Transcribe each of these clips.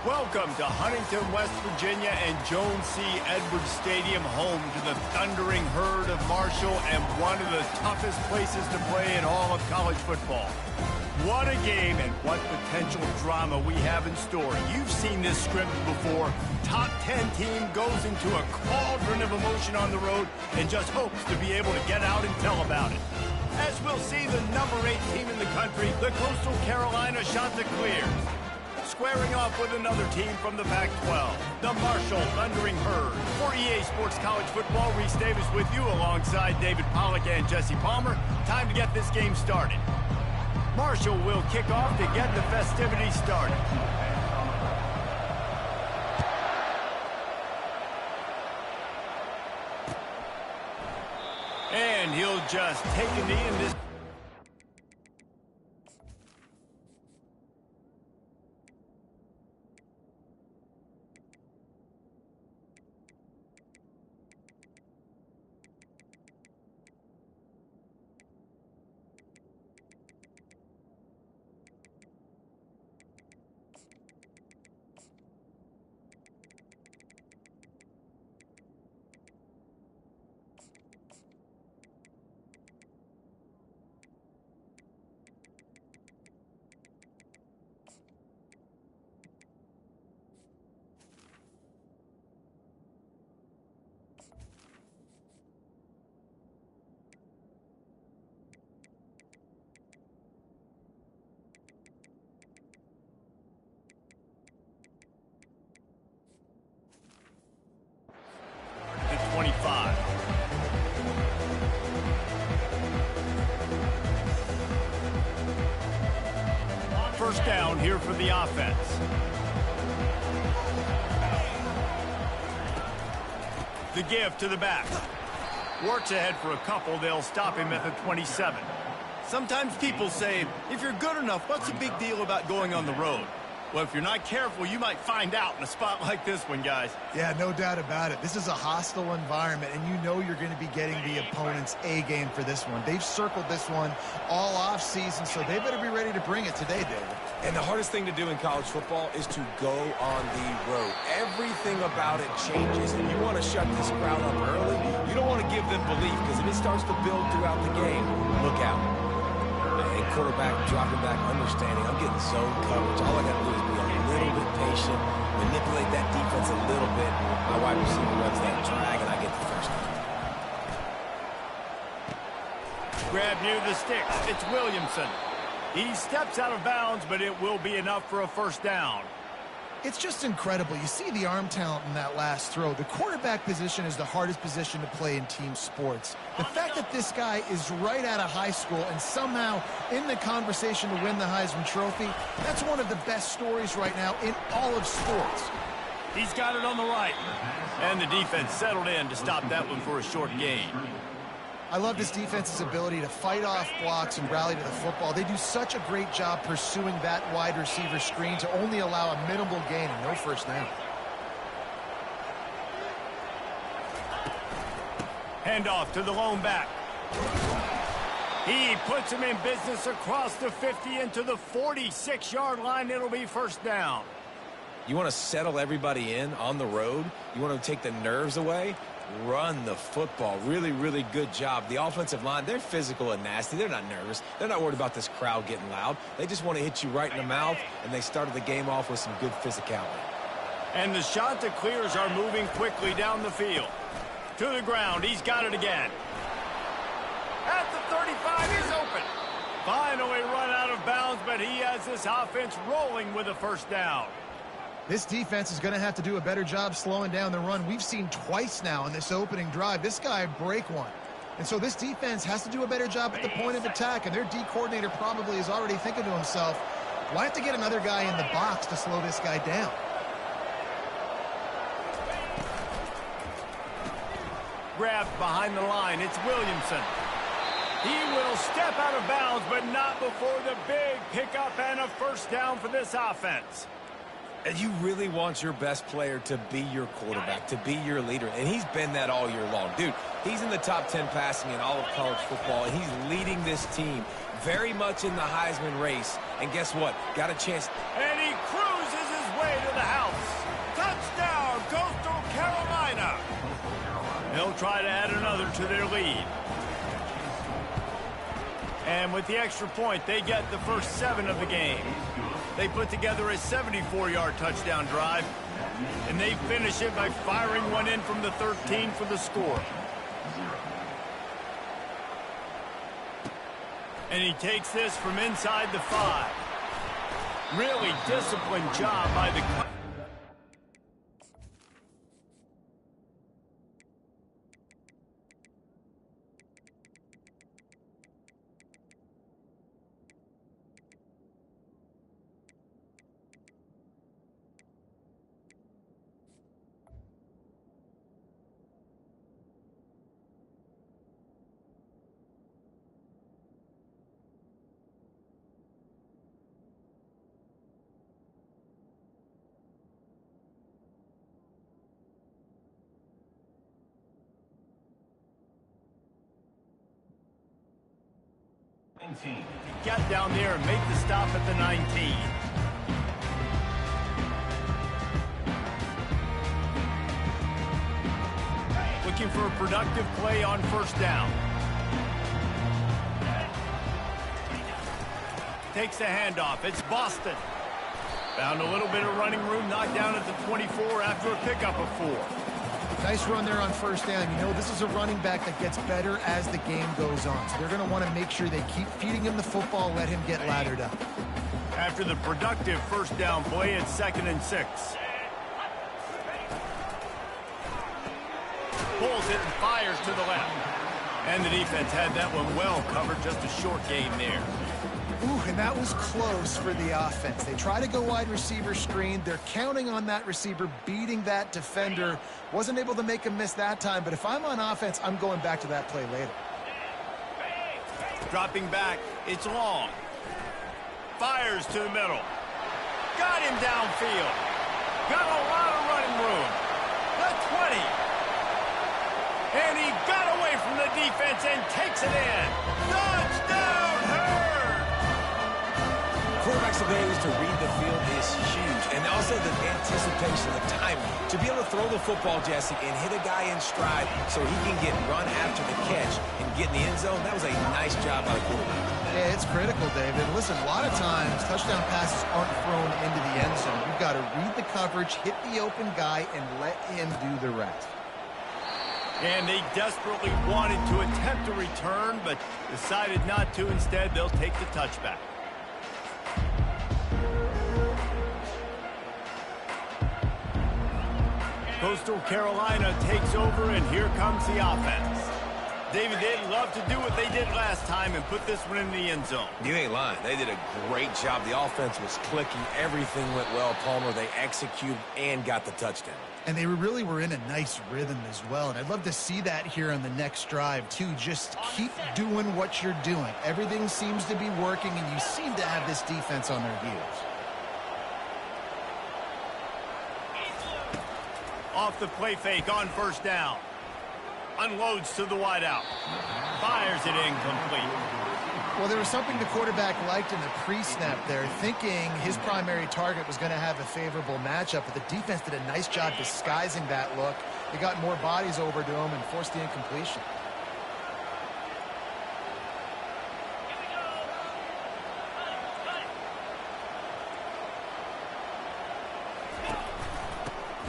Welcome to Huntington, West Virginia and Jones C. Edwards Stadium, home to the thundering herd of Marshall and one of the toughest places to play in all of college football. What a game and what potential drama we have in store. You've seen this script before. Top 10 team goes into a cauldron of emotion on the road and just hopes to be able to get out and tell about it. As we'll see, the number 8 team in the country, the Coastal Carolina Chanticleers, squaring off with another team from the Pac-12, the Marshall Thundering Herd. For EA Sports College Football, Reese Davis with you alongside David Pollack and Jesse Palmer. Time to get this game started. Marshall will kick off to get the festivities started. And he'll just take a knee in this. First down here for the offense. The give to the back. Works ahead for a couple. They'll stop him at the 27. Sometimes people say, if you're good enough, what's the big deal about going on the road? Well, if you're not careful, you might find out in a spot like this one, guys. Yeah, no doubt about it. This is a hostile environment, and you know you're going to be getting the opponent's A game for this one. They've circled this one all off season, so they better be ready to bring it today, David. And the hardest thing to do in college football is to go on the road. Everything about it changes, and you want to shut this crowd up early. You don't want to give them belief, because if it starts to build throughout the game, look out. And quarterback dropping back, understanding I'm getting zone coverage. All I got to do is be a little bit patient, manipulate that defense a little bit. My wide receiver runs that drag, and I get the first down. Grab near the sticks. It's Williamson. He steps out of bounds, but it will be enough for a first down. It's just incredible. You see the arm talent in that last throw. The quarterback position is the hardest position to play in team sports. The fact that this guy is right out of high school and somehow in the conversation to win the Heisman Trophy, that's one of the best stories right now in all of sports. He's got it on the right. And the defense settled in to stop that one for a short gain. I love this defense's ability to fight off blocks and rally to the football. They do such a great job pursuing that wide receiver screen to only allow a minimal gain and no first down. Handoff to the lone back. He puts him in business across the 50 into the 46-yard line. It'll be first down. You want to settle everybody in on the road? You want to take the nerves away? Run the football. Really, really good job. The offensive line, they're physical and nasty. They're not nervous. They're not worried about this crowd getting loud. They just want to hit you right in the mouth, and they started the game off with some good physicality. And the Chanticleers are moving quickly down the field. To the ground. He's got it again. At the 35, he's open. Finally run out of bounds, but he has this offense rolling with a first down. This defense is going to have to do a better job slowing down the run. We've seen twice now in this opening drive this guy break one. And so this defense has to do a better job at the point of attack, and their D coordinator probably is already thinking to himself, well, I have to get another guy in the box to slow this guy down. Grabbed behind the line. It's Williamson. He will step out of bounds, but not before the big pickup and a first down for this offense. And you really want your best player to be your quarterback, to be your leader. And he's been that all year long. Dude, he's in the top 10 passing in all of college football, and he's leading this team very much in the Heisman race. And guess what? Got a chance. And he cruises his way to the house. they'll try to add another to their lead. And with the extra point, they get the first 7 of the game. They put together a 74-yard touchdown drive, and they finish it by firing one in from the 13 for the score. And he takes this from inside the 5. Really disciplined job by the... Get down there and make the stop at the 19. Looking for a productive play on first down. Takes the handoff. It's Boston. Found a little bit of running room, knocked down at the 24 after a pickup of 4. Nice run there on first down. You know, this is a running back that gets better as the game goes on. So they're going to want to make sure they keep feeding him the football, let him get laddered up. After the productive first down play, it's 2nd and 6. Pulls it and fires to the left. And the defense had that one well covered, just a short gain there. Ooh, and that was close for the offense. They try to go wide receiver screen. They're counting on that receiver beating that defender. Wasn't able to make him miss that time, but if I'm on offense, I'm going back to that play later. Dropping back, it's long. Fires to the middle. Got him downfield. Got a lot of running room. The 20. And he got away from the defense and takes it in. Touchdown, Hurd! Quarterback's ability to read the field is huge, and also the anticipation, the timing. To be able to throw the football, Jesse, and hit a guy in stride so he can get run after the catch and get in the end zone, that was a nice job by the quarterback. Yeah, it's critical, David. Listen, a lot of times touchdown passes aren't thrown into the end zone. You've got to read the coverage, hit the open guy, and let him do the rest. And they desperately wanted to attempt a return, but decided not to. Instead, they'll take the touchback. Coastal Carolina takes over, and here comes the offense. David, they'd love to do what they did last time and put this one in the end zone. You ain't lying. They did a great job. The offense was clicking. Everything went well, Palmer. They executed and got the touchdown. And they really were in a nice rhythm as well. And I'd love to see that here on the next drive, too. Just keep doing what you're doing. Everything seems to be working, and you seem to have this defense on their heels. Off the play fake on first down. Unloads to the wideout. Fires it incomplete. Well, there was something the quarterback liked in the pre-snap there, thinking his primary target was going to have a favorable matchup, but the defense did a nice job disguising that look. They got more bodies over to him and forced the incompletion.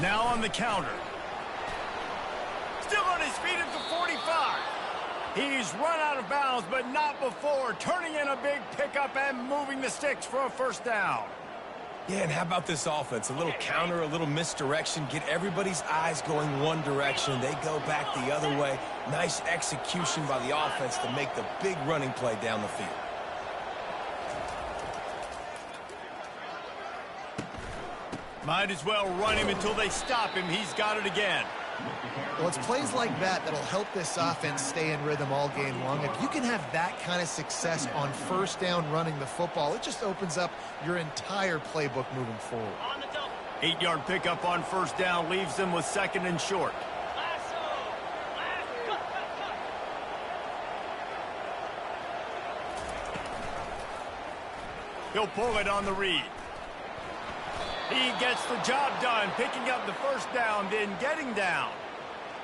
Now on the counter. Still on his feet at the 45. He's run out of bounds, but not before turning in a big pickup and moving the sticks for a first down. Yeah, and how about this offense? A little counter, a little misdirection, get everybody's eyes going one direction. They go back the other way. Nice execution by the offense to make the big running play down the field. Might as well run him until they stop him. He's got it again. Well, it's plays like that that'll help this offense stay in rhythm all game long. If you can have that kind of success on first down running the football, it just opens up your entire playbook moving forward. 8-yard pickup on first down leaves them with 2nd and short. He'll pull it on the read. He gets the job done, picking up the first down, then getting down.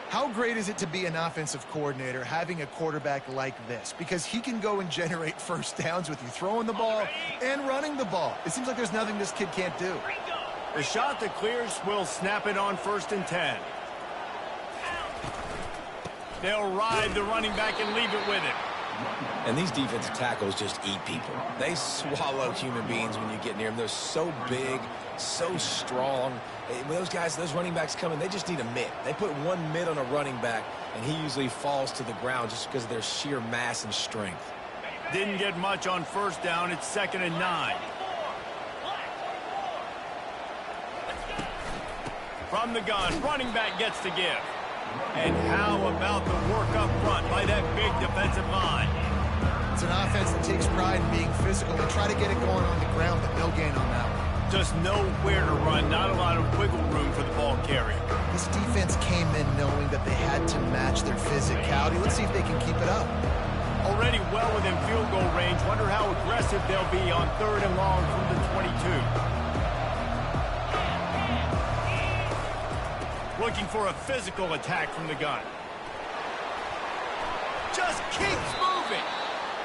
How great is it to be an offensive coordinator having a quarterback like this? Because he can go and generate first downs with you throwing the ball and running the ball. It seems like there's nothing this kid can't do. The shot that clears will snap it on 1st and 10. They'll ride the running back and leave it with him. And these defensive tackles just eat people. They swallow human beings when you get near them. They're so big, so strong. When those guys, those running backs come in, they just need a mid. They put one mid on a running back, and he usually falls to the ground just because of their sheer mass and strength. Didn't get much on 1st down. It's 2nd and 9. From the gun, running back gets to give. And how about the work up front by that big defensive line? It's an offense that takes pride in being physical and try to get it going on the ground, but no gain on that one. Just know where to run, not a lot of wiggle room for the ball carrier. This defense came in knowing that they had to match their physicality. Let's see if they can keep it up. Already well within field goal range. Wonder how aggressive they'll be on 3rd and long from the 22. Looking for a physical attack from the gun. Just keeps moving.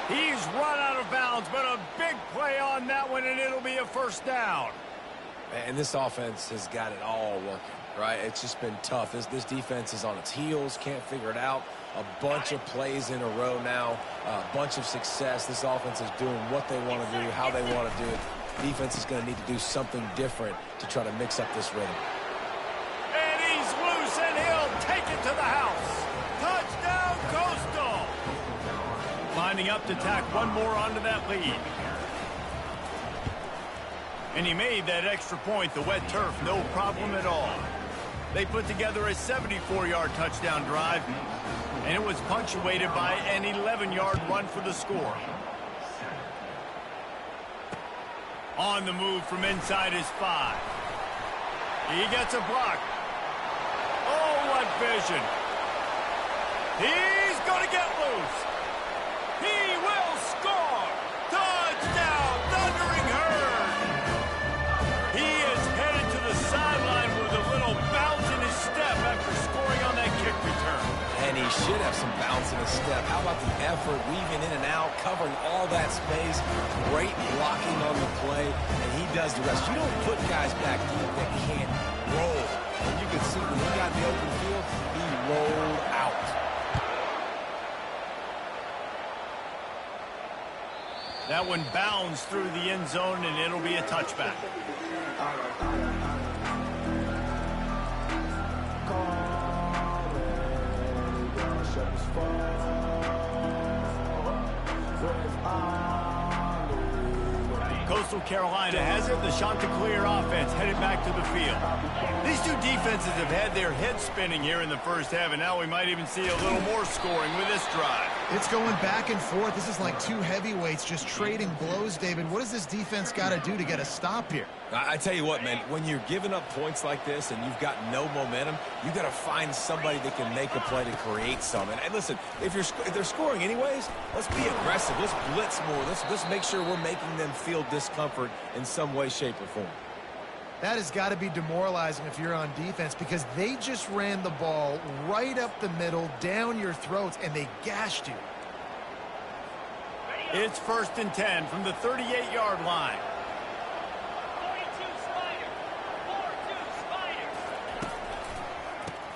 He's run out of bounds, but a big play on that one, and it'll be a 1st down. And this offense has got it all working, right? It's just been tough. This defense is on its heels, can't figure it out. A bunch of plays in a row now, a bunch of success. This offense is doing what they want to do, how they want to do it. Defense is going to need to do something different to try to mix up this rhythm. And he's loose, and he'll take it to the house. Touchdown, Coastal. Lining up to tack one more onto that lead. And he made that extra point, the wet turf, no problem at all. They put together a 74-yard touchdown drive, and it was punctuated by an 11-yard run for the score. On the move from inside his 5. He gets a block. Oh, what vision. He's going to get loose. He will score. Touchdown, Thundering Herd. He is headed to the sideline with a little bounce in his step after scoring on that kick return. And he should have some bounce in his step. How about the effort, weaving in and out, covering all that space, great blocking on the play, and he does the rest. You don't put guys back deep that can't roll. And you can see when he got in the open field, he rolled out. That one bounds through the end zone, and it'll be a touchback. Coastal Carolina has it. The Chanticleer offense headed back to the field. These two defenses have had their heads spinning here in the 1st half, and now we might even see a little more scoring with this drive. It's going back and forth. This is like two heavyweights just trading blows, David. What does this defense got to do to get a stop here? I tell you what, man, when you're giving up points like this and you've got no momentum, you got to find somebody that can make a play to create some. And listen, if they're scoring anyways, let's be aggressive. Let's blitz more. Let's make sure we're making them feel discomfort in some way, shape, or form. That has got to be demoralizing if you're on defense, because they just ran the ball right up the middle, down your throats, and they gashed you. It's 1st and 10 from the 38-yard line.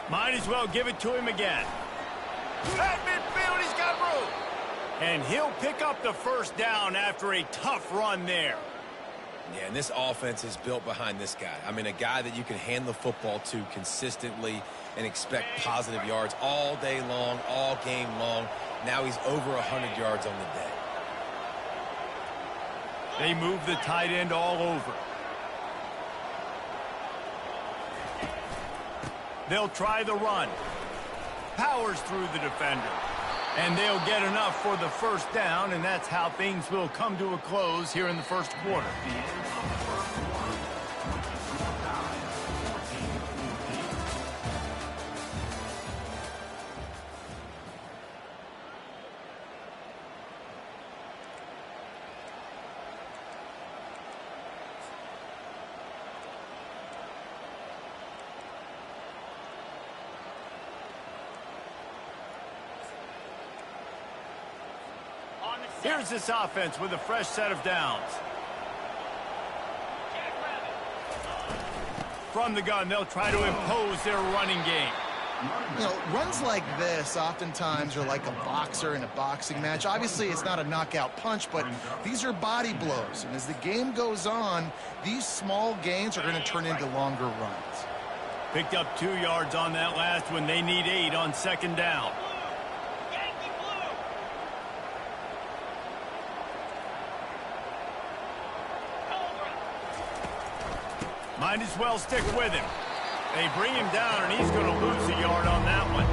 Might as well give it to him again. At midfield, he's got room. And he'll pick up the 1st down after a tough run there. Yeah, and this offense is built behind this guy. I mean, a guy that you can hand the football to consistently and expect positive yards all day long, all game long. Now he's over 100 yards on the day. They move the tight end all over. They'll try the run. Powers through the defender. And they'll get enough for the 1st down, and that's how things will come to a close here in the 1st quarter. Here's this offense with a fresh set of downs. From the gun, they'll try to impose their running game. You know, runs like this oftentimes are like a boxer in a boxing match. Obviously, it's not a knockout punch, but these are body blows. And as the game goes on, these small gains are going to turn into longer runs. Picked up 2 yards on that last one. They need 8 on second down. Might as well stick with him. They bring him down, and he's going to lose a yard on that one.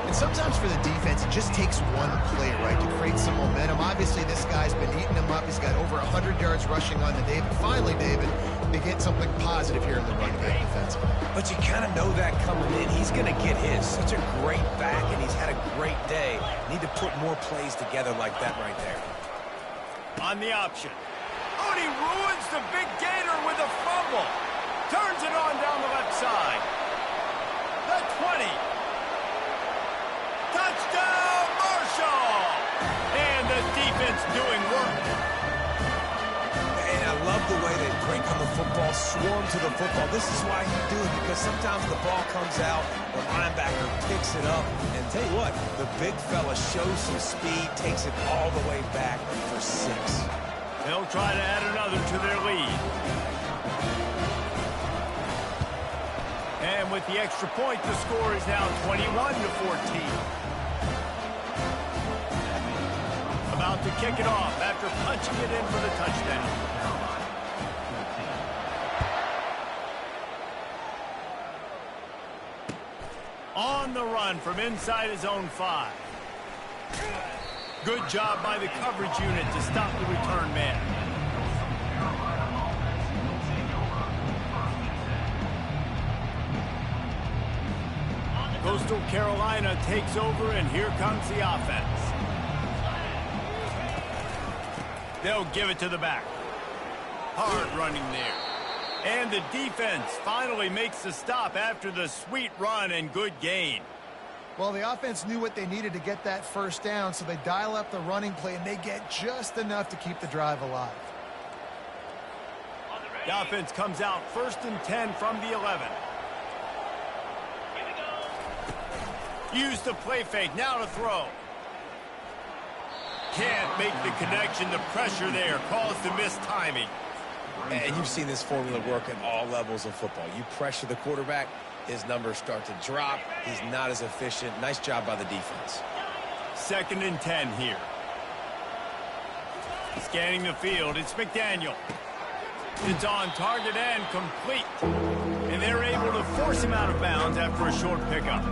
And sometimes for the defense, it just takes one play, right, to create some momentum. Obviously, this guy's been eating him up. He's got over 100 yards rushing on the day. But finally, David, they get something positive here in the running back defense. But you kind of know that coming in. He's going to get his. Such a great back, and he's had a great day. Need to put more plays together like that right there. On the option. Oh, and he ruins the big gator with a fumble. Turns it on down the left side. The 20. Touchdown, Marshall! And the defense doing work. And I love the way they break on the football, swarm to the football. This is why you do it, because sometimes the ball comes out, the linebacker picks it up, and tell you what, the big fella shows some speed, takes it all the way back for 6. They'll try to add another to their lead. And with the extra point, the score is now 21-14. About to kick it off after punching it in for the touchdown. On the run from inside his own 5. Good job by the coverage unit to stop the return man. Coastal Carolina takes over, and here comes the offense. They'll give it to the back. Hard running there. And the defense finally makes the stop after the sweet run and good gain. Well, the offense knew what they needed to get that first down, so they dial up the running play, and they get just enough to keep the drive alive. The offense comes out 1st and 10 from the 11. Use the play fake, now to throw. Can't make the connection, the pressure there caused the missed timing. And you've seen this formula work at all levels of football. You pressure the quarterback, his numbers start to drop. He's not as efficient. Nice job by the defense. 2nd and 10 here. Scanning the field, it's McDaniel. It's on target and complete. And they're able to force him out of bounds after a short pickup.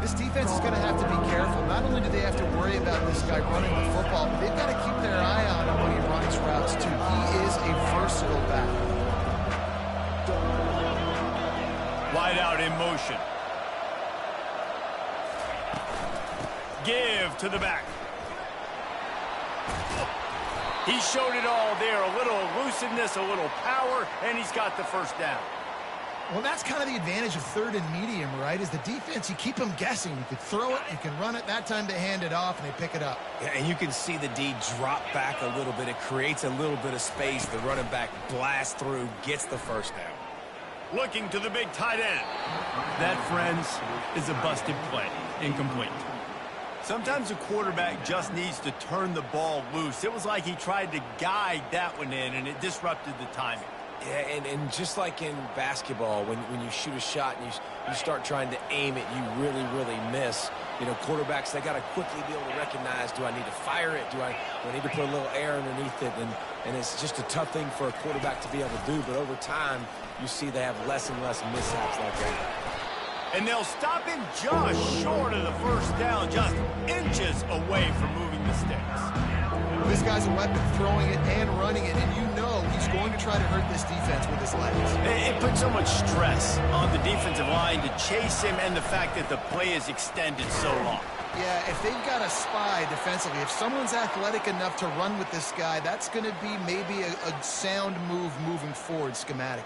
This defense is going to have to be careful. Not only do they have to worry about this guy running the football, but they've got to keep their eye on him when he runs routes, too. He is a versatile back. Wide out in motion. Give to the back. He showed it all there. A little elusiveness, a little power, and he's got the first down. Well, that's kind of the advantage of 3rd and medium, right? Is the defense, you keep them guessing. You can throw it, you can run it. That time they hand it off, and they pick it up. Yeah, and you can see the D drop back a little bit. It creates a little bit of space. The running back blasts through, gets the first down. Looking to the big tight end. That, friends, is a busted play. Incomplete. Sometimes a quarterback just needs to turn the ball loose. It was like he tried to guide that one in, and it disrupted the timing. Yeah, and just like in basketball, when you shoot a shot and you start trying to aim it, you really, really miss. You know, quarterbacks, they got to quickly be able to recognize, do I need to fire it? Do I need to put a little air underneath it? And it's just a tough thing for a quarterback to be able to do. But over time, you see they have less and less mishaps like that. And they'll stop him just short of the first down, just inches away from moving the sticks. This guy's a weapon, throwing it and running it, and you know he's going to try to hurt this defense with his legs. It puts so much stress on the defensive line to chase him, and the fact that the play is extended so long. Yeah, if they've got a spy defensively, if someone's athletic enough to run with this guy, that's going to be maybe a sound move moving forward schematically.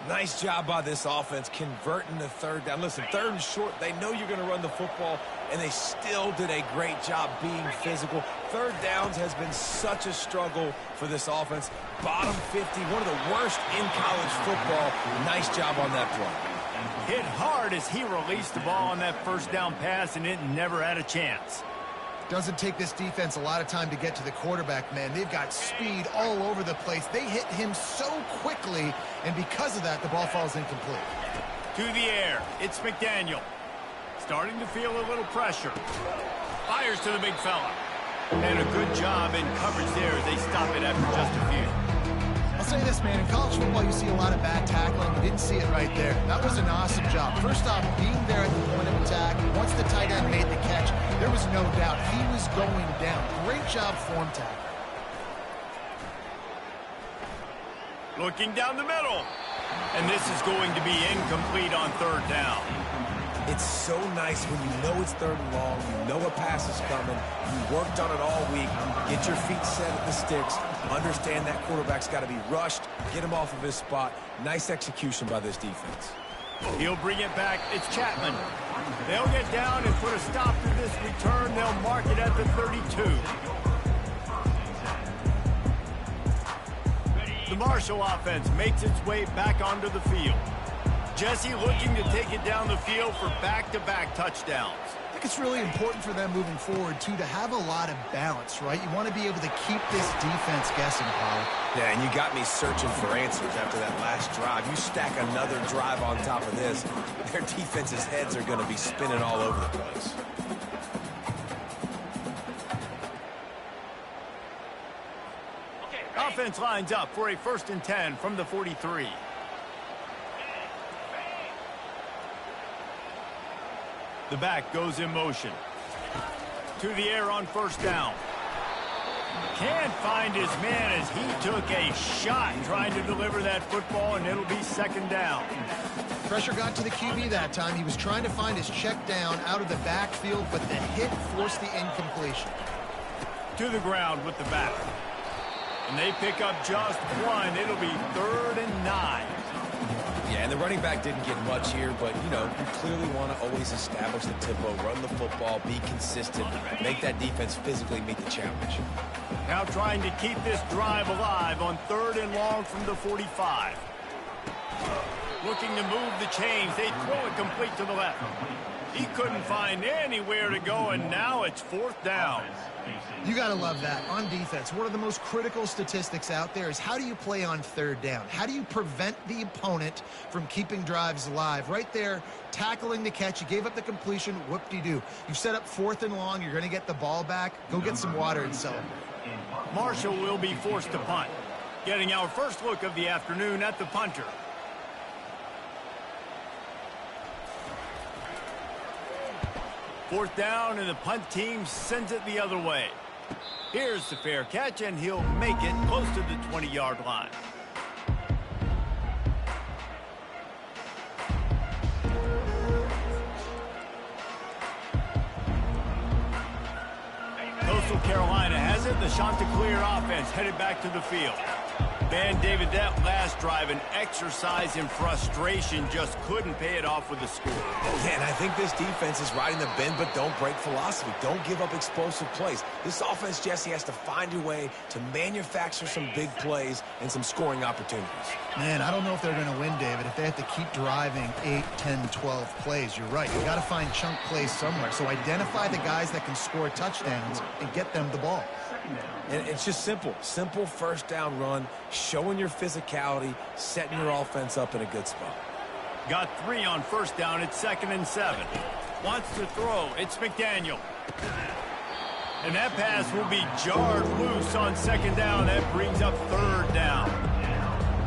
Nice job by this offense converting the third down. Listen, third and short, they know you're going to run the football, and they still did a great job being physical. Third downs has been such a struggle for this offense. Bottom 50, one of the worst in college football. Nice job on that play. Hit hard as he released the ball on that first down pass, and it never had a chance. Doesn't take this defense a lot of time to get to the quarterback, man. They've got speed all over the place. They hit him so quickly, and because of that, the ball falls incomplete. To the air, it's McDaniel. Starting to feel a little pressure. Fires to the big fella. And a good job in coverage there as they stop it after just a few. I'll say this, man. In college football, you see a lot of bad tackling. You didn't see it right there. That was an awesome job. First off, being there at the point of attack. Once the tight end made the catch, there was no doubt he was going down. Great job form tackle. Looking down the middle. And this is going to be incomplete on third down. It's so nice when you know it's third and long, you know a pass is coming, you worked on it all week, get your feet set at the sticks, understand that quarterback's got to be rushed, get him off of his spot. Nice execution by this defense. He'll bring it back. It's Chapman. They'll get down and put a stop to this return. They'll mark it at the 32. The Marshall offense makes its way back onto the field. Jesse looking to take it down the field for back-to-back touchdowns. I think it's really important for them moving forward, too, to have a lot of balance, right? You want to be able to keep this defense guessing, Paul. Yeah, and you got me searching for answers after that last drive. You stack another drive on top of this, their defense's heads are going to be spinning all over the place. Offense lines up for a 1st and 10 from the 43. The back goes in motion. To the air on first down. Can't find his man as he took a shot trying to deliver that football, and it'll be second down. Pressure got to the QB that time. He was trying to find his check down out of the backfield, but the hit forced the incompletion. To the ground with the back. And they pick up just one. It'll be 3rd and 9. Yeah, and the running back didn't get much here, but, you know, you clearly want to always establish the tempo, run the football, be consistent, make that defense physically meet the challenge. Now trying to keep this drive alive on 3rd and long from the 45. Looking to move the chains. They throw it complete to the left. He couldn't find anywhere to go, and now it's 4th down. You got to love that. On defense, one of the most critical statistics out there is how do you play on 3rd down? How do you prevent the opponent from keeping drives alive? Right there, tackling the catch. You gave up the completion. Whoop-de-doo. You've set up 4th and long. You're going to get the ball back. Go get some water and celebrate. Marshall will be forced to punt. Getting our first look of the afternoon at the punter. Fourth down, and the punt team sends it the other way. Here's the fair catch, and he'll make it close to the 20-yard line. Coastal Carolina has it. The Chanticleer offense headed back to the field. Man, David, that last drive, an exercise in frustration, just couldn't pay it off with a score. Yeah, and I think this defense is riding the bend but don't break philosophy. Don't give up explosive plays. This offense, Jesse, has to find a way to manufacture some big plays and some scoring opportunities. Man, I don't know if they're going to win, David, if they have to keep driving 8, 10, 12 plays. You're right. You got to find chunk plays somewhere. So identify the guys that can score touchdowns and get them the ball. And it's just simple. Simple first down run, showing your physicality, setting your offense up in a good spot. Got 3 on first down. It's 2nd and 7. Wants to throw. It's McDaniel. And that pass will be jarred loose on 2nd down. That brings up 3rd down.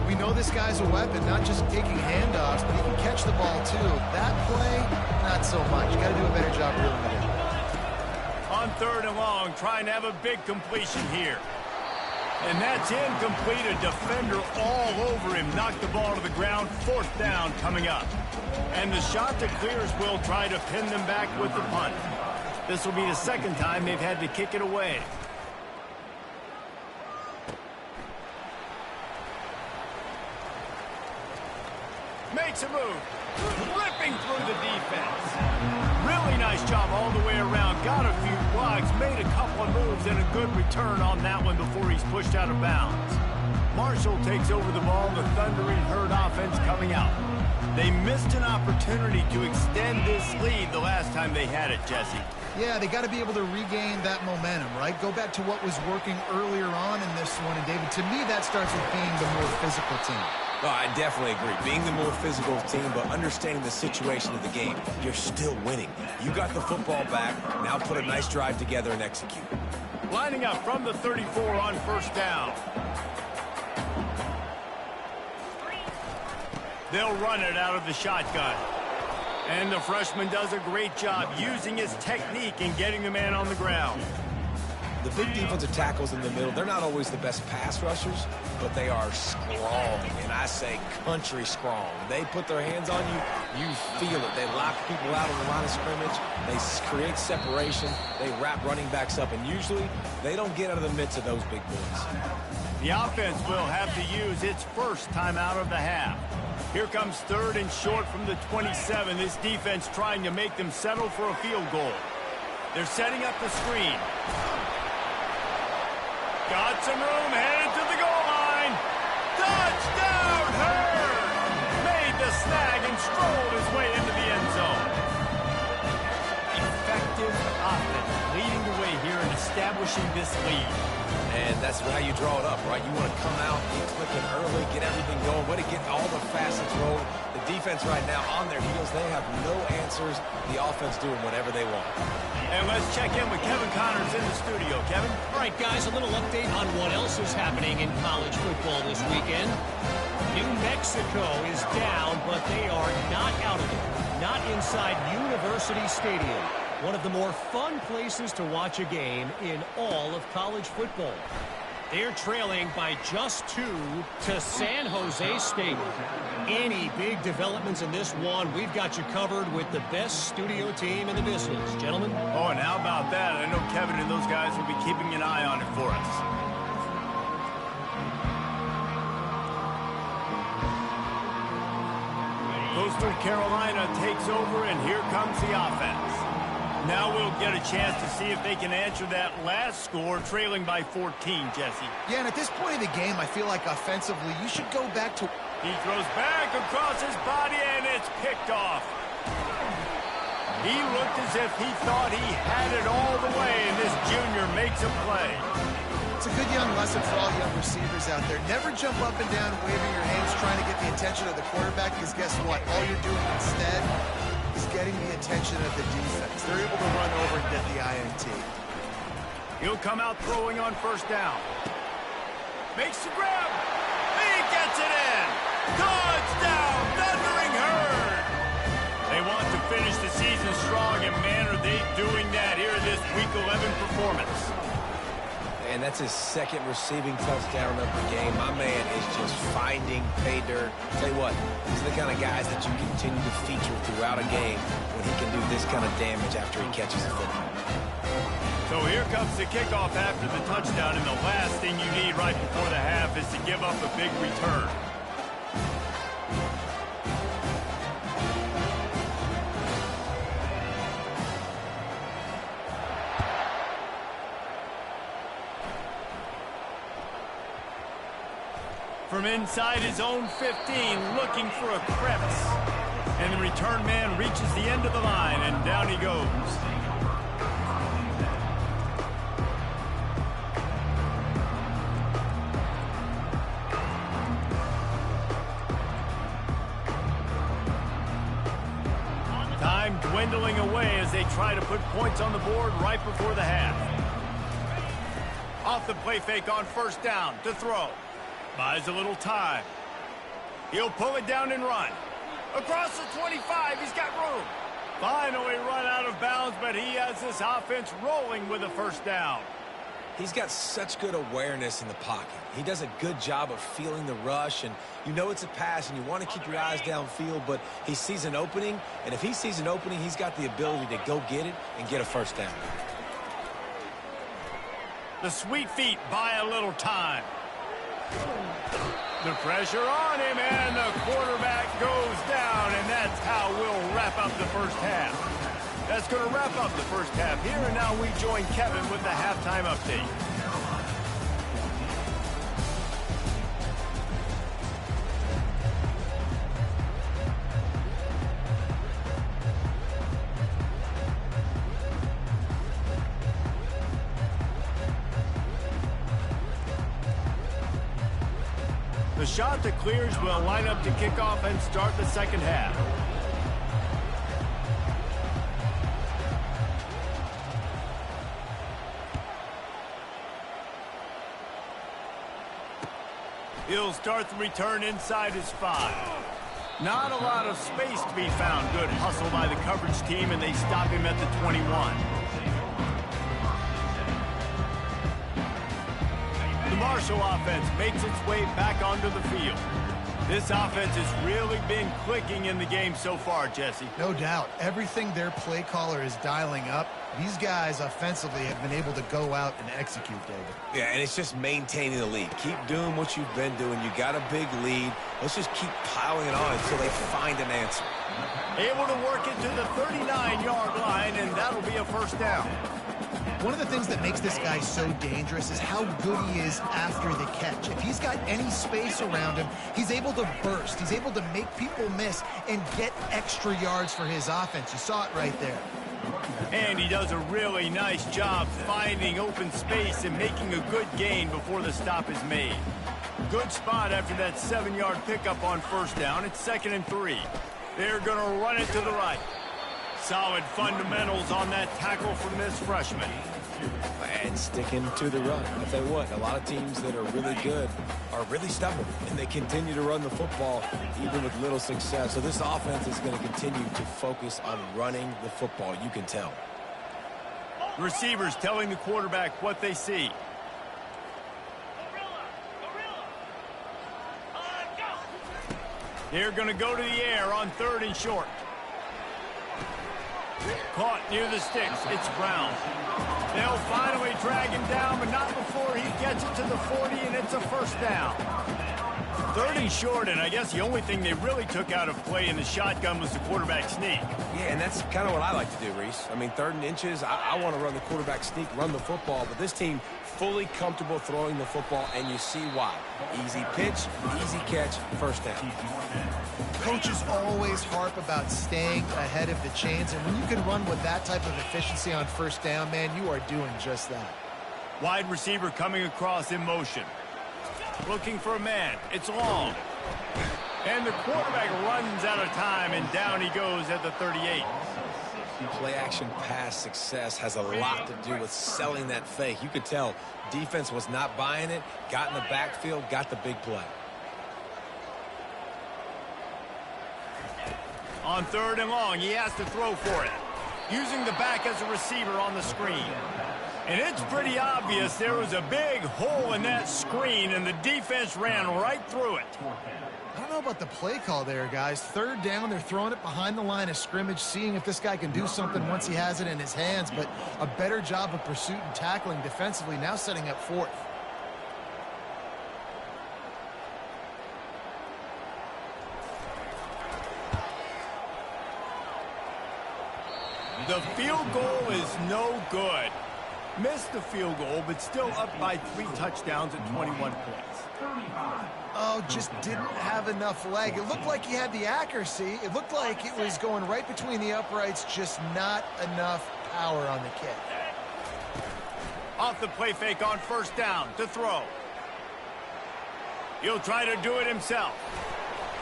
We know this guy's a weapon, not just taking handoffs, but he can catch the ball too. That play, not so much. You got to do a better job reeling it in. On 3rd and long, trying to have a big completion here. And that's incomplete. A defender all over him. Knocked the ball to the ground. 4th down coming up. And the Chanticleers will try to pin them back with the punt. This will be the 2nd time they've had to kick it away. Makes a move. Ripping through the defense. Really nice job all the way around. Got a few blocks, made a couple of moves, and a good return on that one before he's pushed out of bounds. Marshall takes over the ball. The Thundering Herd offense coming out. They missed an opportunity to extend this lead the last time they had it, Jesse. Yeah, they got to be able to regain that momentum, right? Go back to what was working earlier on in this one. And, David, to me, that starts with being the more physical team. Oh, I definitely agree. Being the more physical team, but understanding the situation of the game. You're still winning. You got the football back. Now put a nice drive together and execute. Lining up from the 34 on first down. They'll run it out of the shotgun. And the freshman does a great job using his technique and getting the man on the ground. The big defensive tackles in the middle, they're not always the best pass rushers, but they are strong, and I say country strong. They put their hands on you, you feel it. They lock people out on the line of scrimmage. They create separation. They wrap running backs up, and usually they don't get out of the midst of those big boys. The offense will have to use its first time out of the half. Here comes third and short from the 27. This defense trying to make them settle for a field goal. They're setting up the screen. Got some room, headed to the goal line. Touchdown, Herd! Made the snag and strolled his way into the end zone. Effective offense leading the way here and establishing this lead. And that's how you draw it up, right? You want to come out, get clicking early, get everything going, way to get all the facets rolling. The defense right now on their heels, they have no answers. The offense doing whatever they want. And let's check in with Kevin Connors in the studio. Kevin? All right, guys, a little update on what else is happening in college football this weekend. New Mexico is down, but they are not out of it. Not inside University Stadium. One of the more fun places to watch a game in all of college football. They're trailing by just 2 to San Jose State. Any big developments in this one, we've got you covered with the best studio team in the business. Gentlemen? Oh, and how about that? I know Kevin and those guys will be keeping an eye on it for us. Coastal Carolina takes over, and here comes the offense. Now we'll get a chance to see if they can answer that last score, trailing by 14, Jesse. Yeah, and at this point in the game, I feel like offensively, you should go back to... He throws back across his body, and it's picked off. He looked as if he thought he had it all the way, and this junior makes a play. It's a good young lesson for all young receivers out there. Never jump up and down, waving your hands, trying to get the attention of the quarterback, because guess what? All you're doing instead is getting the attention of the defense. They're able to run over and get the INT. He'll come out throwing on first down. Makes the grab. He gets it in. Touchdown, Thundering Herd. They want to finish the season strong, and man, are they doing that here in this Week 11 performance. And that's his second receiving touchdown of the game. My man is just finding pay dirt. Tell you what, these are the kind of guys that you continue to feature throughout a game when he can do this kind of damage after he catches the football. So here comes the kickoff after the touchdown, and the last thing you need right before the half is to give up a big return. From inside his own 15, looking for a crevice. And the return man reaches the end of the line, and down he goes. Time dwindling away as they try to put points on the board right before the half. Off the play fake on first down to throw. Buys a little time. He'll pull it down and run. Across the 25, he's got room. Finally run out of bounds, but he has this offense rolling with a first down. He's got such good awareness in the pocket. He does a good job of feeling the rush, and you know it's a pass, and you want to keep your eyes downfield, but he sees an opening, and if he sees an opening, he's got the ability to go get it and get a first down. The sweet feet buy a little time. The pressure on him, and the quarterback goes down, and that's how we'll wrap up the first half. That's going to wrap up the first half here, and now we join Kevin with the halftime update. The shot that clears will line up to kick off and start the second half. He'll start the return inside his 5. Not a lot of space to be found. Good hustle by the coverage team, and they stop him at the 21. The Marshall offense makes its way back onto the field. This offense has really been clicking in the game so far, Jesse. No doubt. Everything their play caller is dialing up, these guys offensively have been able to go out and execute, David. Yeah, and it's just maintaining the lead. Keep doing what you've been doing. You got a big lead. Let's just keep piling it on until they find an answer. Able to work it to the 39-yard line, and that'll be a first down. One of the things that makes this guy so dangerous is how good he is after the catch. If he's got any space around him, he's able to burst. He's able to make people miss and get extra yards for his offense. You saw it right there. And he does a really nice job finding open space and making a good gain before the stop is made. Good spot after that 7-yard pickup on first down. It's 2nd and 3. They're going to run it to the right. Solid fundamentals on that tackle from this freshman. And sticking to the run. I'll tell you what, a lot of teams that are really good are really stubborn, and they continue to run the football even with little success. So this offense is going to continue to focus on running the football. You can tell. The receivers telling the quarterback what they see. They're going to go to the air on 3rd and short. Caught near the sticks. It's Brown. They'll finally drag him down, but not before he gets it to the 40, and it's a first down. 3rd and short, and I guess the only thing they really took out of play in the shotgun was the quarterback sneak. Yeah, and that's kind of what I like to do, Reese. I mean, 3rd and inches, I want to run the quarterback sneak, run the football, but this team fully comfortable throwing the football, and you see why. Easy pitch, easy catch, first down. Coaches always harp about staying ahead of the chains, and when you can run with that type of efficiency on first down, man, you are doing just that. Wide receiver coming across in motion. Looking for a man. It's long. And the quarterback runs out of time, and down he goes at the 38. Play-action pass success has a lot to do with selling that fake. You could tell defense was not buying it, got in the backfield, got the big play. On 3rd and long, he has to throw for it. Using the back as a receiver on the screen. And it's pretty obvious there was a big hole in that screen, and the defense ran right through it. I don't know about the play call there, guys. 3rd down, they're throwing it behind the line of scrimmage, seeing if this guy can do something once he has it in his hands, but a better job of pursuit and tackling defensively, now setting up 4th. The field goal is no good. Missed the field goal, but still up by 3 touchdowns at 21 points. Oh, just didn't have enough leg. It looked like he had the accuracy. It looked like it was going right between the uprights, just not enough power on the kick. Off the play fake on first down to throw. He'll try to do it himself.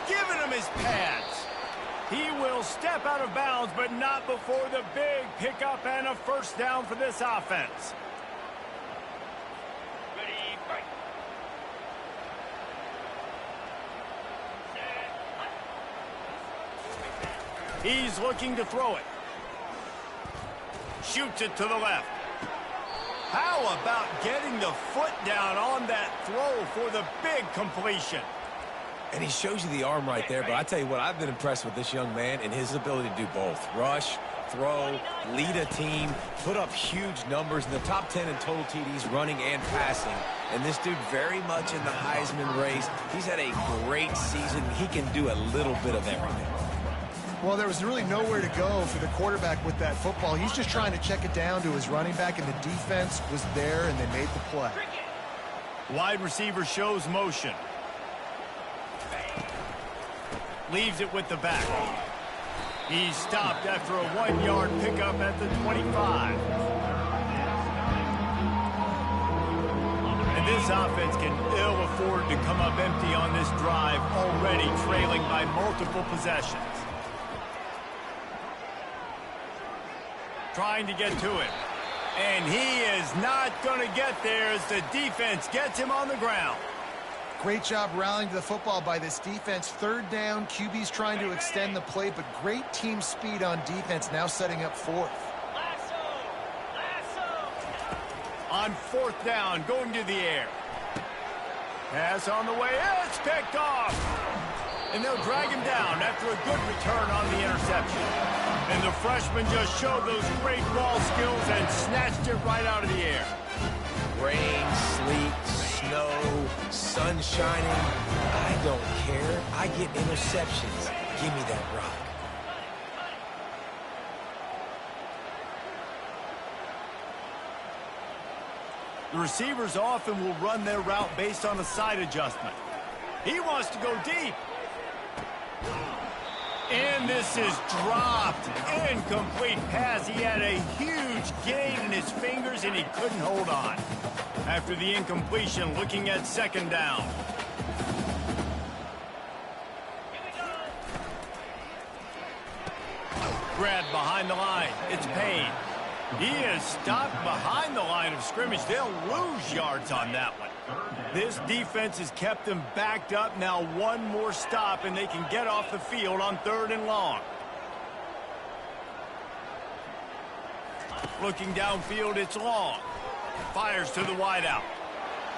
Giving him his pads. He will step out of bounds, but not before the big pickup and a first down for this offense. Ready, fight. He's looking to throw it. Shoots it to the left. How about getting the foot down on that throw for the big completion? And he shows you the arm right there, but I tell you what, I've been impressed with this young man and his ability to do both. Rush, throw, lead a team, put up huge numbers in the top 10 in total TDs running and passing. And this dude very much in the Heisman race. He's had a great season. He can do a little bit of everything. Well, there was really nowhere to go for the quarterback with that football. He's just trying to check it down to his running back, and the defense was there, and they made the play. Wide receiver shows motion. Leaves it with the back. He's stopped after a 1-yard pickup at the 25. And this offense can ill afford to come up empty on this drive, already trailing by multiple possessions. Trying to get to it. And he is not going to get there as the defense gets him on the ground. Great job rallying to the football by this defense. Third down, QB's trying to extend the play, but great team speed on defense, now setting up fourth. On fourth down, going to the air. Pass on the way. It's picked off. And they'll drag him down after a good return on the interception. And the freshman just showed those great ball skills and snatched it right out of the air. Rain, sleet, snow, sun shining. I don't care. I get interceptions. Give me that rock. The receivers often will run their route based on a side adjustment. He wants to go deep. And this is dropped. Incomplete pass. He had a huge gain in his fingers, and he couldn't hold on. After the incompletion, looking at second down. Grabbed behind the line. It's Payne. He is stopped behind the line of scrimmage. They'll lose yards on that one. This defense has kept them backed up. Now one more stop, and they can get off the field on 3rd and long. Looking downfield, it's Long. Fires to the wideout.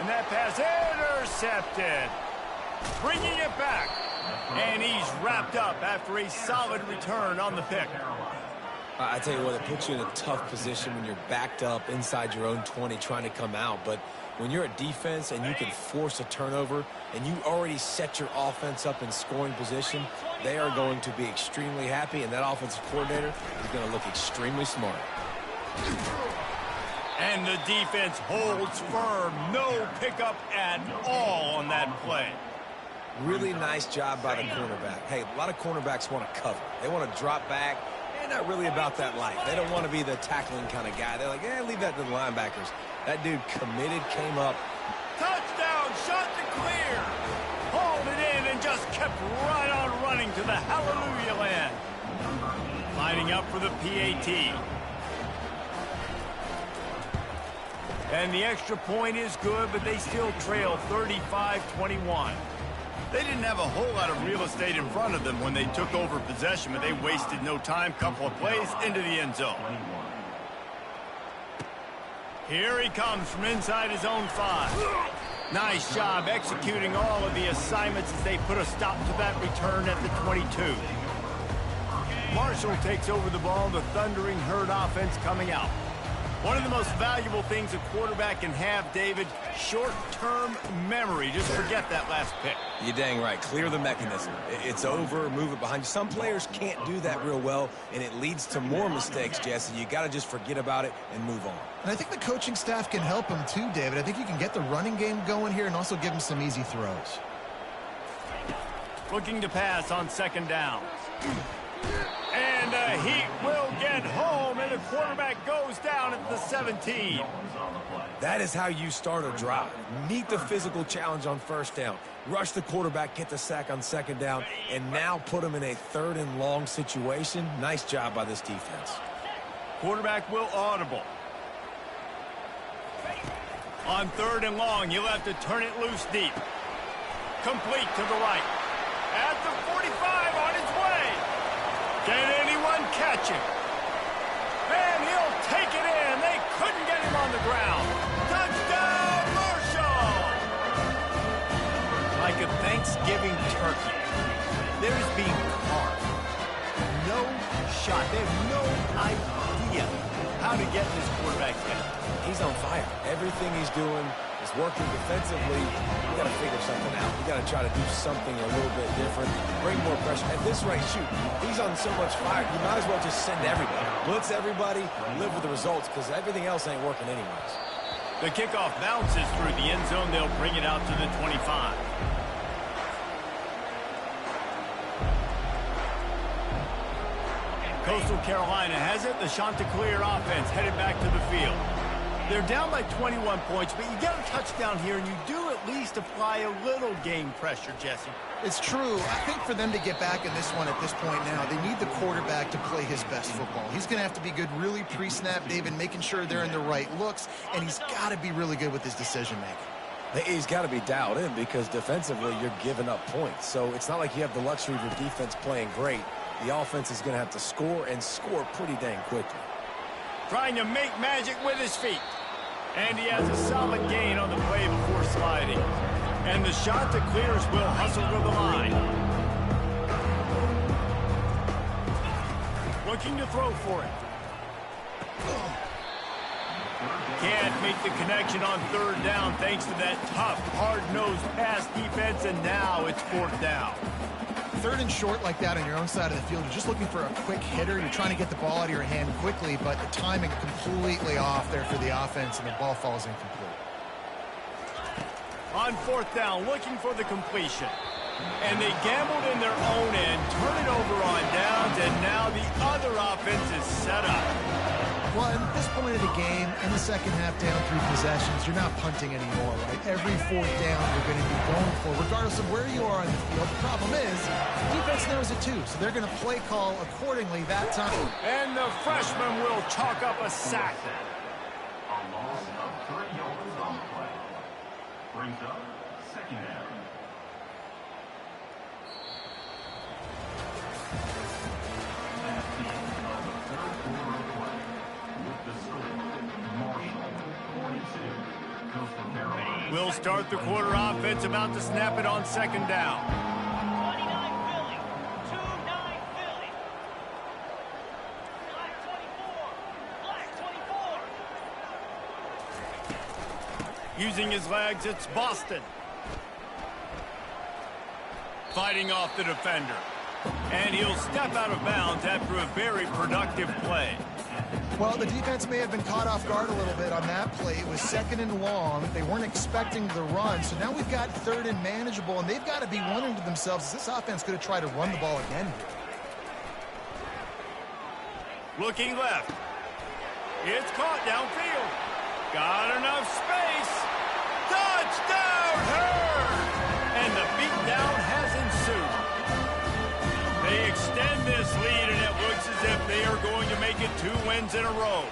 And that pass intercepted. Bringing it back. And he's wrapped up after a solid return on the pick. I tell you what, it puts you in a tough position when you're backed up inside your own 20 trying to come out. But when you're a defense and you can force a turnover and you already set your offense up in scoring position, they are going to be extremely happy, and that offensive coordinator is going to look extremely smart. And the defense holds firm. No pickup at all on that play. Really nice job by the cornerback. Hey, a lot of cornerbacks want to cover. They want to drop back. They're not really about that life. They don't want to be the tackling kind of guy. They're like, leave that to the linebackers. That dude committed, came up. Touchdown, shot to clear. Hauled it in and just kept right on running to the hallelujah land. Lining up for the PAT. And the extra point is good, but they still trail 35-21. They didn't have a whole lot of real estate in front of them when they took over possession, but they wasted no time. Couple of plays into the end zone. Here he comes from inside his own 5. Nice job executing all of the assignments as they put a stop to that return at the 22. Marshall takes over the ball, the Thundering Herd offense coming out. One of the most valuable things a quarterback can have, David, short-term memory. Just forget that last pick. You're dang right. Clear the mechanism. It's over, move it behind you. Some players can't do that real well, and it leads to more mistakes, Jesse. You got to just forget about it and move on. And I think the coaching staff can help him too, David. I think you can get the running game going here and also give him some easy throws. Looking to pass on second down. And he will get home, and the quarterback goes down at the 17. That is how you start a drive. Meet the physical challenge on first down. Rush the quarterback, get the sack on second down, and now put him in a 3rd and long situation. Nice job by this defense. Quarterback will audible. On 3rd and long, he'll have to turn it loose deep. Complete to the right. At the 45, on his way. Can anyone catch him? And he'll take it in. They couldn't get him on the ground. Touchdown, Marshall! Like a Thanksgiving turkey, there is being carved. No shot. They have no how to get in this quarterback's head. He's on fire. Everything he's doing is working defensively. We got to figure something out. We got to try to do something a little bit different, bring more pressure. At this rate, shoot, he's on so much fire. You might as well just send everybody, blitz everybody, live with the results, because everything else ain't working anyways. The kickoff bounces through the end zone. They'll bring it out to the 25. Coastal Carolina has it. The Chanticleer offense headed back to the field. They're down by 21 points, but you get a touchdown here, and you do at least apply a little game pressure, Jesse. It's true. I think for them to get back in this one at this point now, they need the quarterback to play his best football. He's going to have to be good really pre-snap, David, making sure they're in the right looks, and he's got to be really good with his decision-making. He's got to be dialed in because defensively you're giving up points. So it's not like you have the luxury of your defense playing great. The offense is going to have to score and score pretty dang quickly. Trying to make magic with his feet. And he has a solid gain on the play before sliding. And the Chanticleers will hustle to the line. Looking to throw for it. Can't make the connection on third down thanks to that tough, hard-nosed pass defense, and now it's fourth down. Third and short like that on your own side of the field, you're just looking for a quick hitter. You're trying to get the ball out of your hand quickly, but the timing completely off there for the offense, and the ball falls incomplete. On fourth down, looking for the completion. And they gambled in their own end, turn it over on downs, and now the other offense is set up. Well, at this point of the game, in the second half, down 3 possessions, you're not punting anymore, right? Every fourth down you're going to be going for, regardless of where you are on the field. The problem is, defense knows it too, so they're going to play call accordingly that time. And the freshman will chalk up a sack. A loss of 3 yards on the play. Brings up second down. At the end of the third quarter of play, with the score, Marshall 42, Coastal Carolina. We'll start the quarter offense, about to snap it on second down. 29 Philly, 2-9 Philly. Black 24, Black 24. Using his legs, it's Boston. Fighting off the defender. And he'll step out of bounds after a very productive play. Well, the defense may have been caught off guard a little bit on that play. It was second and long. They weren't expecting the run, so now we've got third and manageable, and they've got to be wondering to themselves, is this offense going to try to run the ball again here? Looking left. It's caught downfield. Got enough space. Touchdown, Herd! And the beatdown has ensued. They extend this lead, and it looks as if they are going to make it 2 wins in a row.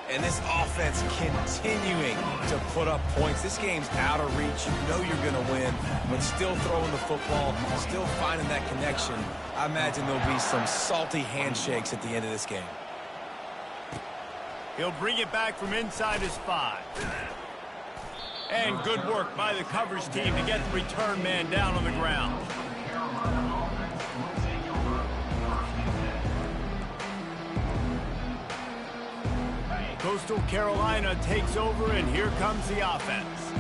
And this offense continuing to put up points. This game's out of reach. You know you're going to win, but still throwing the football, still finding that connection. I imagine there'll be some salty handshakes at the end of this game. He'll bring it back from inside his 5. And good work by the coverage team to get the return man down on the ground. Coastal Carolina takes over, and here comes the offense.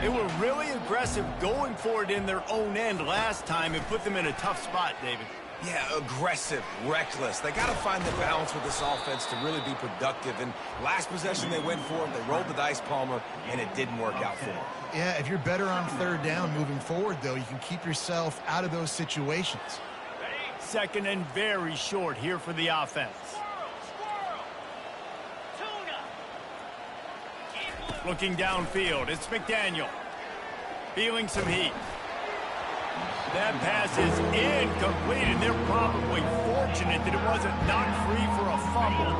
They were really aggressive going for it in their own end last time and put them in a tough spot, David. Yeah, aggressive, reckless. They got to find the balance with this offense to really be productive. And last possession they went for it, they rolled the dice, Palmer, and it didn't work out for them. Yeah, if you're better on third down moving forward, though, you can keep yourself out of those situations. Second and very short here for the offense. Looking downfield, it's McDaniel. Feeling some heat. That pass is incomplete, and they're probably fortunate that it wasn't knocked free for a fumble.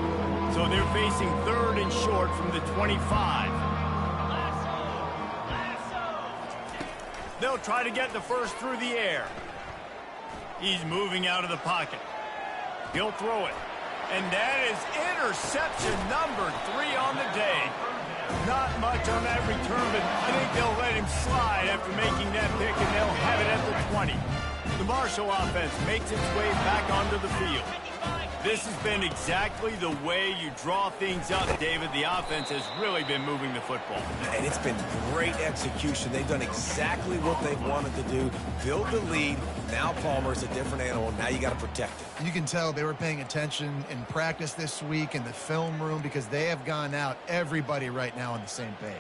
So they're facing third and short from the 25. They'll try to get the first through the air. He's moving out of the pocket. He'll throw it. And that is interception number 3 on the day. Not much on that return, but I think they'll let him slide after making that pick, and they'll have it at the 20. The Marshall offense makes its way back onto the field. This has been exactly the way you draw things up, David. The offense has really been moving the football. And it's been great execution. They've done exactly what they've wanted to do. Build the lead. Now Palmer's a different animal. Now you got to protect it. You can tell they were paying attention in practice this week in the film room because they have gone out, everybody right now on the same page.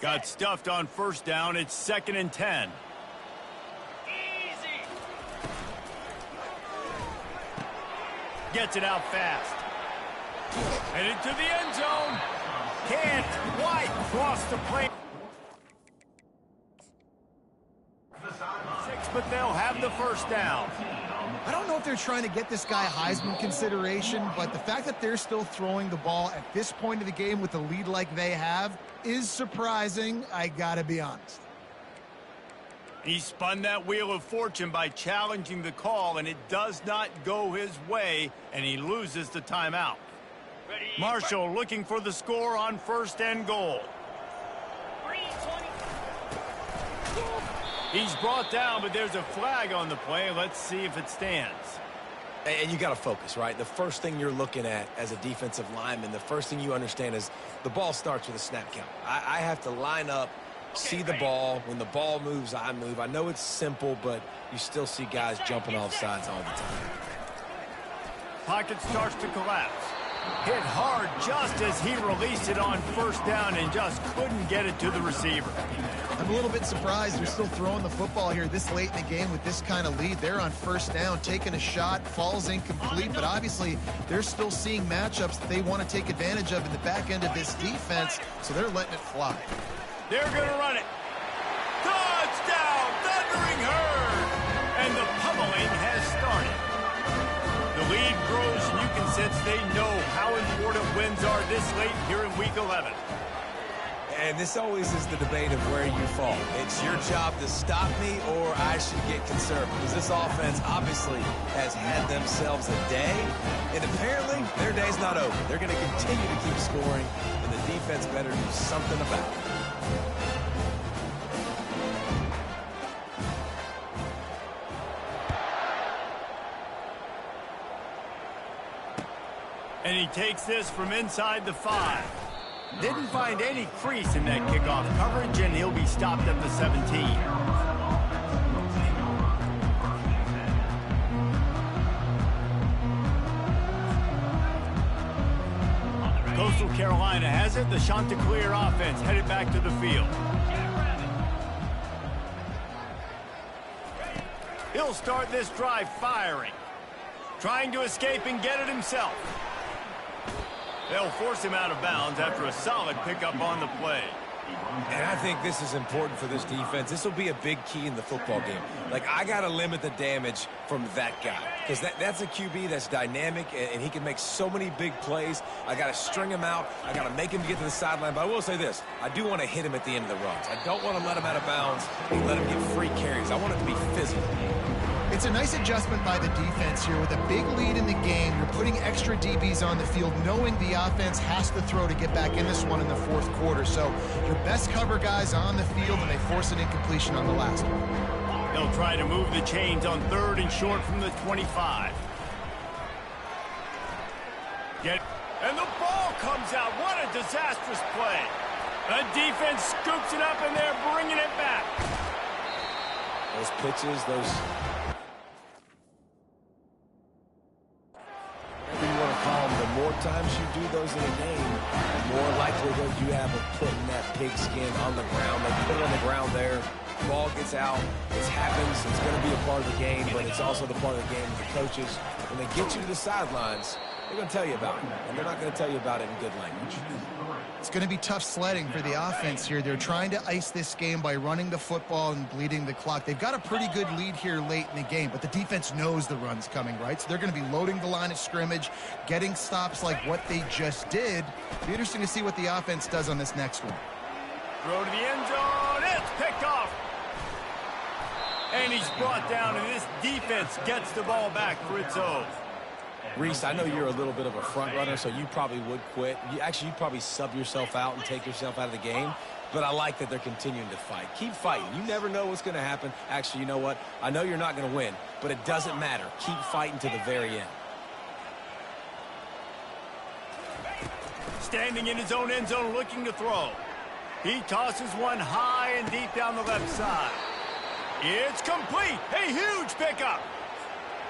Got stuffed on first down. It's 2nd and 10. Easy. Gets it out fast. And into the end zone. Can't quite cross the plane. 6, but they'll have the first down. I don't know if they're trying to get this guy Heisman consideration, but the fact that they're still throwing the ball at this point of the game with a lead like they have is surprising, I gotta be honest. He spun that wheel of fortune by challenging the call, and it does not go his way, and he loses the timeout. Ready. Marshall looking for the score on 1st and goal. 3:20. He's brought down, but there's a flag on the play. Let's see if it stands. And you got to focus, right? The first thing you're looking at as a defensive lineman, the first thing you understand is the ball starts with a snap count. I have to line up, see the ball. When the ball moves, I move. I know it's simple, but you still see guys jumping off sides all the time. Pocket starts to collapse. Hit hard just as he released it on first down and just couldn't get it to the receiver. I'm a little bit surprised they're still throwing the football here this late in the game with this kind of lead. They're on first down, taking a shot, falls incomplete, but obviously they're still seeing matchups that they want to take advantage of in the back end of this defense, so they're letting it fly. They're going to run it. Touchdown, Thundering Herd! And the pummeling has started. The lead grows, and you can sense they know how important wins are this late here in Week 11. And this always is the debate of where you fall. It's your job to stop me or I should get conservative. Because this offense obviously has had themselves a day. And apparently their day's not over. They're going to continue to keep scoring. And the defense better do something about it. And he takes this from inside the 5. Didn't find any crease in that kickoff coverage, and he'll be stopped at the 17. Coastal Carolina has it. The Chanticleer offense headed back to the field. He'll start this drive firing. Trying to escape and get it himself. They'll force him out of bounds after a solid pickup on the play. And I think this is important for this defense. This will be a big key in the football game. Like, I got to limit the damage from that guy. Because that's a QB that's dynamic, and he can make so many big plays. I got to string him out. I got to make him get to the sideline. But I will say this. I do want to hit him at the end of the runs. I don't want to let him out of bounds and let him get free carries. I want it to be physical. It's a nice adjustment by the defense here. With a big lead in the game, you're putting extra DBs on the field, knowing the offense has to throw to get back in this one in the 4th quarter. So your best cover guys on the field, and they force an incompletion on the last one. They'll try to move the chains on 3rd and short from the 25. And the ball comes out. What a disastrous play. The defense scoops it up, and they're bringing it back. Those pitches, those... whatever you want to call them, the more times you do those in a game, the more likelihood you have of putting that pigskin on the ground. They put it on the ground there. Ball gets out. It happens. It's going to be a part of the game, but it's also the part of the game of the coaches. When they get you to the sidelines, they're going to tell you about it, and they're not going to tell you about it in good language. It's going to be tough sledding for the offense here. They're trying to ice this game by running the football and bleeding the clock. They've got a pretty good lead here late in the game, but the defense knows the run's coming, right? So they're going to be loading the line of scrimmage, getting stops like what they just did. It'll be interesting to see what the offense does on this next one. Throw to the end zone. It's picked off. And he's brought down, and this defense gets the ball back for its own. Reese, I know you're a little bit of a front runner, so you probably would quit. You'd probably sub yourself out and take yourself out of the game. But I like that they're continuing to fight. Keep fighting. You never know what's going to happen. Actually, you know what? I know you're not going to win, but it doesn't matter. Keep fighting to the very end. Standing in his own end zone looking to throw. He tosses one high and deep down the left side. It's complete. A huge pickup.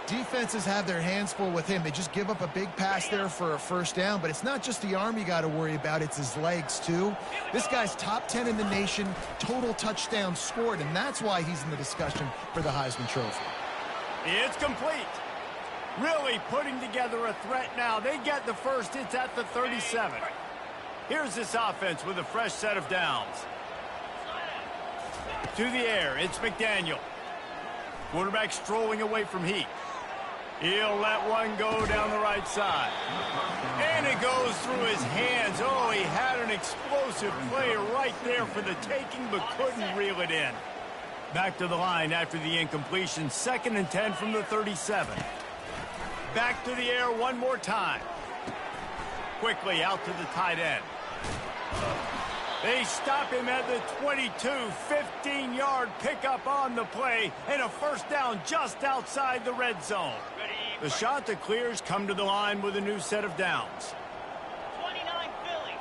Defenses have their hands full with him. They just give up a big pass there for a first down, but it's not just the arm you got to worry about, it's his legs too. This guy's top 10 in the nation, total touchdowns scored, and that's why he's in the discussion for the Heisman Trophy. It's complete. Really putting together a threat now. They get the first. It's at the 37. Here's this offense with a fresh set of downs. To the air, it's McDaniel. Quarterback strolling away from Heath. He'll let one go down the right side. And it goes through his hands. Oh, he had an explosive play right there for the taking, but couldn't reel it in. Back to the line after the incompletion. 2nd and 10 from the 37. Back to the air one more time. Quickly out to the tight end. They stop him at the 22, 15-yard pickup on the play, and a first down just outside the red zone. The shot that clears come to the line with a new set of downs. 29 Philly.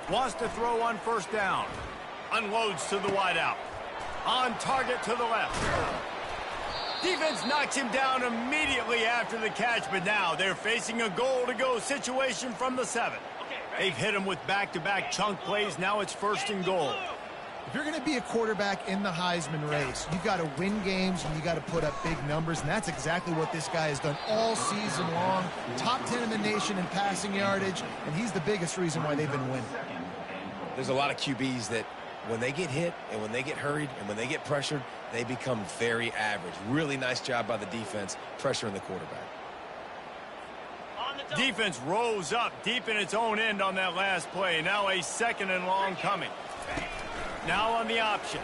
2. Wants to throw on first down. Unloads to the wideout. On target to the left. Defense knocks him down immediately after the catch, but now they're facing a goal-to-go situation from the 7. They've hit him with back-to-back chunk plays. Now it's 1st and goal. If you're going to be a quarterback in the Heisman race, you've got to win games and you got to put up big numbers, and that's exactly what this guy has done all season long. Top 10 in the nation in passing yardage, and he's the biggest reason why they've been winning. There's a lot of QBs that when they get hit and when they get hurried and when they get pressured, they become very average. Really nice job by the defense pressuring the quarterback. Defense rose up deep in its own end on that last play. Now a 2nd and long coming. Now on the option.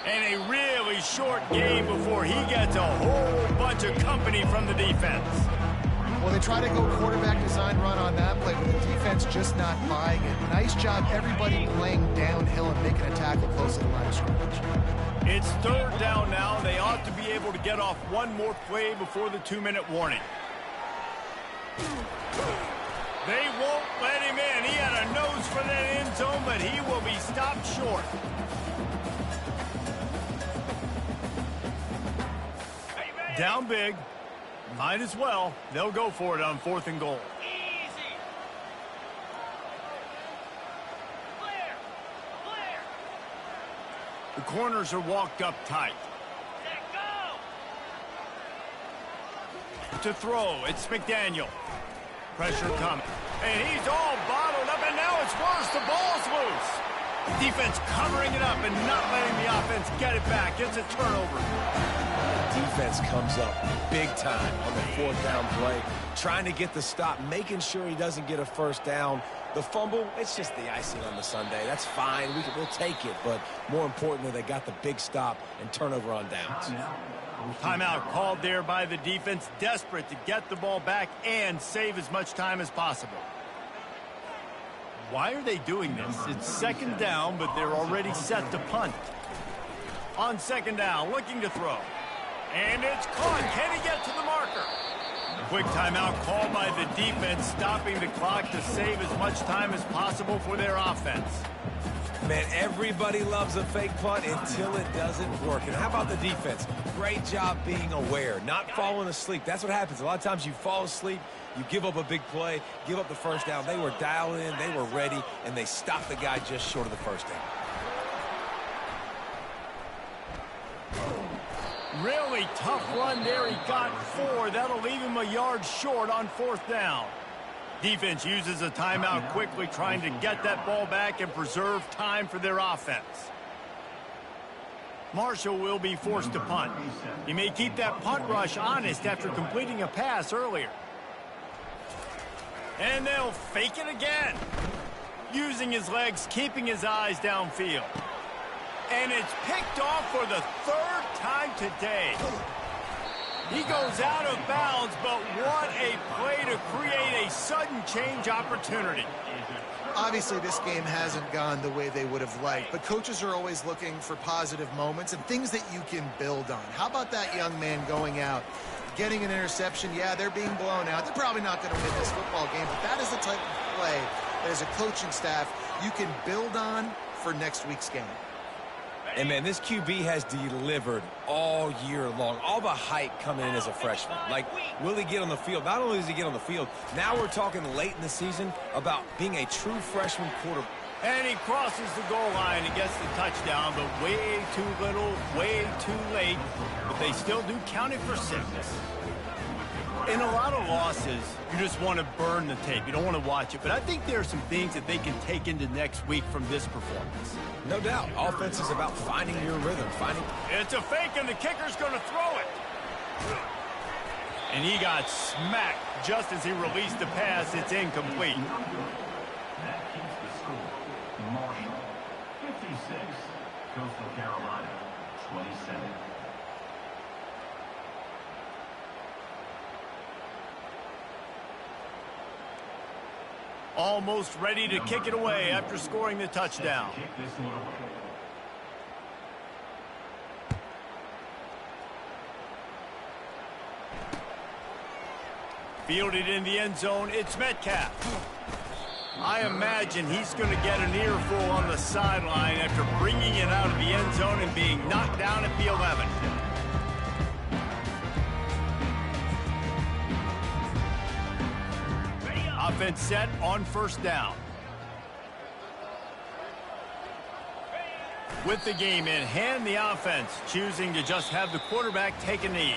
And a really short game before he gets a whole bunch of company from the defense. Well, they try to go quarterback design run on that play, but the defense just not buying it. Nice job, everybody playing downhill and making a tackle close to the line of scrimmage. It's 3rd down now. They ought to be able to get off one more play before the 2-minute warning. They won't let him in. He had a nose for that end zone, but he will be stopped short. Down big. Might as well. They'll go for it on 4th and goal. Easy. Clear. Clear. The corners are walked up tight. Let go. To throw, it's McDaniel. Pressure coming. And he's all bottled up, and now it's worse. The ball's loose. Defense covering it up and not letting the offense get it back. It's a turnover. Defense comes up big time on the 4th down play, trying to get the stop, making sure he doesn't get a first down. The fumble, it's just the icing on the sundae. That's fine. We'll take it. But more importantly, they got the big stop and turnover on downs. Timeout called there by the defense, desperate to get the ball back and save as much time as possible. Why are they doing this? It's 2nd down, but they're already set to punt. On 2nd down, looking to throw. And it's caught. Can he get to the marker? Quick timeout called by the defense, stopping the clock to save as much time as possible for their offense. Man, everybody loves a fake punt until it doesn't work. And how about the defense? Great job being aware, not falling asleep. That's what happens. A lot of times you fall asleep, you give up a big play, give up the first down. They were dialed in, they were ready, and they stopped the guy just short of the first down. Really tough run there. He got 4. That'll leave him a yard short on 4th down. Defense uses a timeout quickly, trying to get that ball back and preserve time for their offense. Marshall will be forced to punt. He may keep that punt rush honest after completing a pass earlier. And they'll fake it again. Using his legs, keeping his eyes downfield. And it's picked off for the 3rd time today. He goes out of bounds, but what a play to create a sudden change opportunity. Obviously, this game hasn't gone the way they would have liked, but coaches are always looking for positive moments and things that you can build on. How about that young man going out, getting an interception? Yeah, they're being blown out. They're probably not going to win this football game, but that is the type of play that as a coaching staff you can build on for next week's game. And, man, this QB has delivered all year long. All the hype coming in as a freshman. Like, will he get on the field? Not only does he get on the field, now we're talking late in the season about being a true freshman quarterback. And he crosses the goal line and gets the touchdown, but way too little, way too late. But they still do count it for 6. In a lot of losses, you just want to burn the tape. You don't want to watch it. But I think there are some things that they can take into next week from this performance. No doubt. Offense is about finding your rhythm. It's a fake, and the kicker's going to throw it. And he got smacked just as he released the pass. It's incomplete. That keeps the score. Marshall, 56. Coastal Carolina, 27. Almost ready to kick it away after scoring the touchdown. Kick this one away. Fielded in the end zone, it's Metcalf. I imagine he's going to get an earful on the sideline after bringing it out of the end zone and being knocked down at the 11. Offense set on first down. With the game in hand, the offense choosing to just have the quarterback take a knee.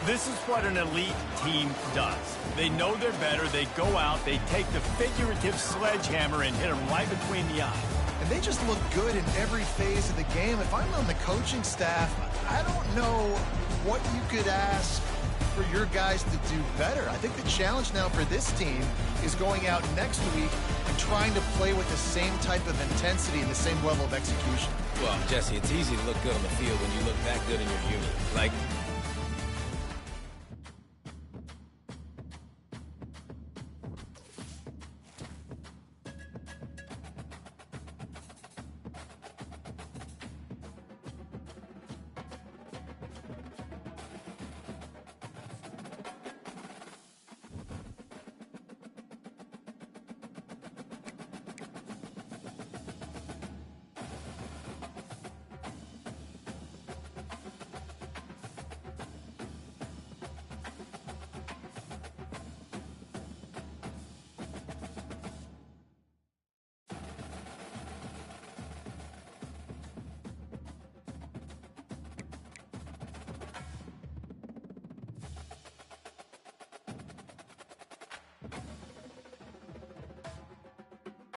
This is what an elite team does. They know they're better. They go out, they take the figurative sledgehammer and hit them right between the eyes. And they just look good in every phase of the game. If I'm on the coaching staff, I don't know what you could ask for your guys to do better. I think the challenge now for this team is going out next week and trying to play with the same type of intensity and the same level of execution. Well, Jesse, it's easy to look good on the field when you look that good in your unit. Like,